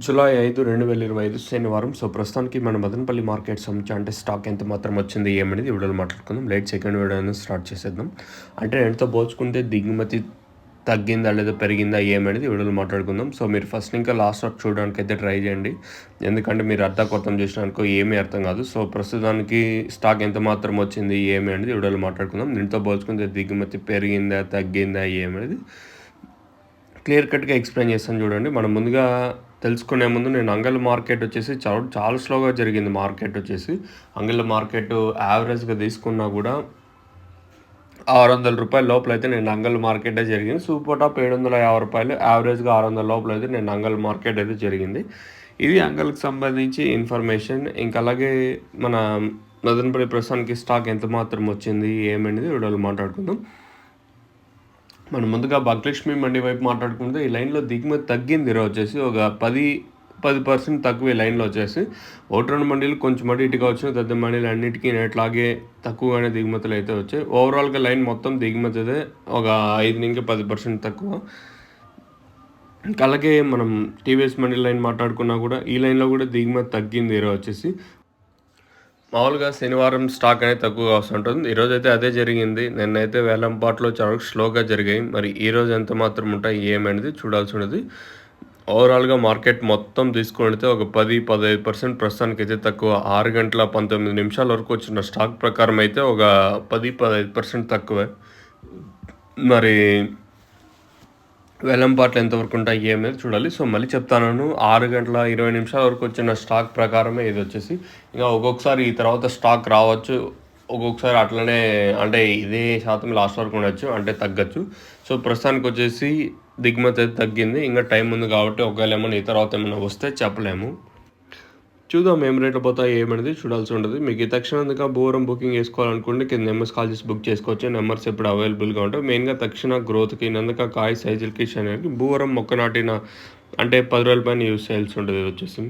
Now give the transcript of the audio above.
July 5, 2025 శనివారం. ప్రస్తుతానికి మన మదనపల్లి మార్కెట్ సంబంధించి అంటే స్టాక్ ఎంత మాత్రం వచ్చింది ఏమనేది వీడియోలో మాట్లాడుకుందాం. సెకండ్ వీడియో స్టార్ట్ చేసేద్దాం. అంటే ఎంతో పోల్చుకుంటే దిగుమతి తగ్గిందా లేదా పెరిగిందా ఏమనేది వీడియోలో మాట్లాడుకుందాం. మీరు ఫస్ట్ ఇంకా లాస్ట్ వరకు చూడడానికి అయితే ట్రై చేయండి. ఎందుకంటే మీరు అర్థం చేసినానుకో ఏమీ అర్థం కాదు. ప్రస్తుతానికి స్టాక్ ఎంత మాత్రం వచ్చింది ఏమి అనేది వీడియోలో మాట్లాడుకుందాం. దీంతో పోల్చుకుంటే దిగుమతి పెరిగిందా తగ్గిందా ఏమనేది క్లియర్ కట్గా ఎక్స్ప్లెయిన్ చేస్తాను చూడండి. మనం ముందుగా తెలుసుకునే ముందు నేను అంగళ్ళ మార్కెట్ వచ్చేసి చాలా స్లోగా జరిగింది. మార్కెట్ వచ్చేసి అంగళ్ళ మార్కెట్ యావరేజ్గా తీసుకున్నా కూడా 600 రూపాయల లోపల అయితే నేను అంగళ్ళ మార్కెట్ జరిగింది. సూపర్ టాప్ 750 రూపాయలు, యావరేజ్గా 600 లోపల అయితే నేను అంగళ్ళ మార్కెట్ అయితే జరిగింది. ఇది అంగళ్ళకి సంబంధించి ఇన్ఫర్మేషన్. ఇంకా అలాగే మన మదనపల్లి ప్రస్తుతానికి స్టాక్ ఎంత మాత్రం వచ్చింది ఏమనేది వీడియోలో మాట్లాడుకుందాం. మనం ముందుగా భాగ్యలక్ష్మి మండి వైపు మాట్లాడుకుంటే ఈ లైన్లో దిగుమతి తగ్గింది. ఈరోజు వచ్చేసి ఒక 10% తక్కువ ఈ లైన్లో వచ్చేసి. 1-2 మండీలు కొంచెం అటు ఇటుగా వచ్చిన పెద్ద మండీలు అన్నిటికీ అట్లాగే తక్కువగానే దిగుమతులు అయితే వచ్చాయి. ఓవరాల్గా లైన్ మొత్తం దిగుమతి అయితే ఒక 5-10% తక్కువ. ఇంకా అలాగే మనం టీవీఎస్ మండీ లైన్ మాట్లాడుకున్నా కూడా ఈ లైన్లో కూడా దిగుమతి తగ్గింది. ఈరోజు వచ్చేసి మామూలుగా శనివారం స్టాక్ అనేది తక్కువగా వస్తుంటుంది. ఈరోజు అయితే అదే జరిగింది. నిన్నైతే వేలంపాట్లో చాలా స్లోగా జరిగాయి. మరి ఈరోజు ఎంత మాత్రం ఉంటాయి ఏమనేది చూడాల్సి ఉన్నది. ఓవరాల్గా మార్కెట్ మొత్తం తీసుకుంటే ఒక 10-15% ప్రస్తుతానికి అయితే తక్కువ. 6 గంటల 19 నిమిషాల వరకు వచ్చిన స్టాక్ ప్రకారం అయితే ఒక 10-15% తక్కువే. మరి వేలంపాట్లు ఎంతవరకు ఉంటాయి ఏమనేది చూడాలి. మళ్ళీ చెప్తాను, 6 గంటల 20 నిమిషాల వరకు వచ్చిన స్టాక్ ప్రకారమే ఇది వచ్చేసి. ఇంకా ఒక్కొక్కసారి ఈ తర్వాత స్టాక్ రావచ్చు, ఒక్కొక్కసారి అట్లనే అంటే ఇదే శాతం లాస్ట్ వరకు ఉండొచ్చు, అంటే తగ్గచ్చు. ప్రస్తుతానికి వచ్చేసి దిగుమతి అయితే తగ్గింది. ఇంకా టైం ఉంది కాబట్టి ఒకవేళ ఏమన్నా ఈ తర్వాత ఏమైనా వస్తే చెప్పలేము. చూద్దాం ఏం రేట్లు పోతాయి ఏమనేది చూడాల్సి ఉంటుంది. మీకు ఈ తక్షణంగా బోరం బుకింగ్ చేసుకోవాలనుకుంటే కింద నెంబర్స్ కాల్ చేసి బుక్ చేసుకోవచ్చు. నెంబర్స్ ఎప్పుడు అవైలబుల్గా ఉంటాయి. మెయిన్గా తక్షణ గ్రోత్కి, నందక కాయ సైజులకి, శనగకి బోరం మొక్క నాటిన అంటే 10 రోజుల పైన యూజ్ చేయాల్సి ఉంటుంది వచ్చేసి.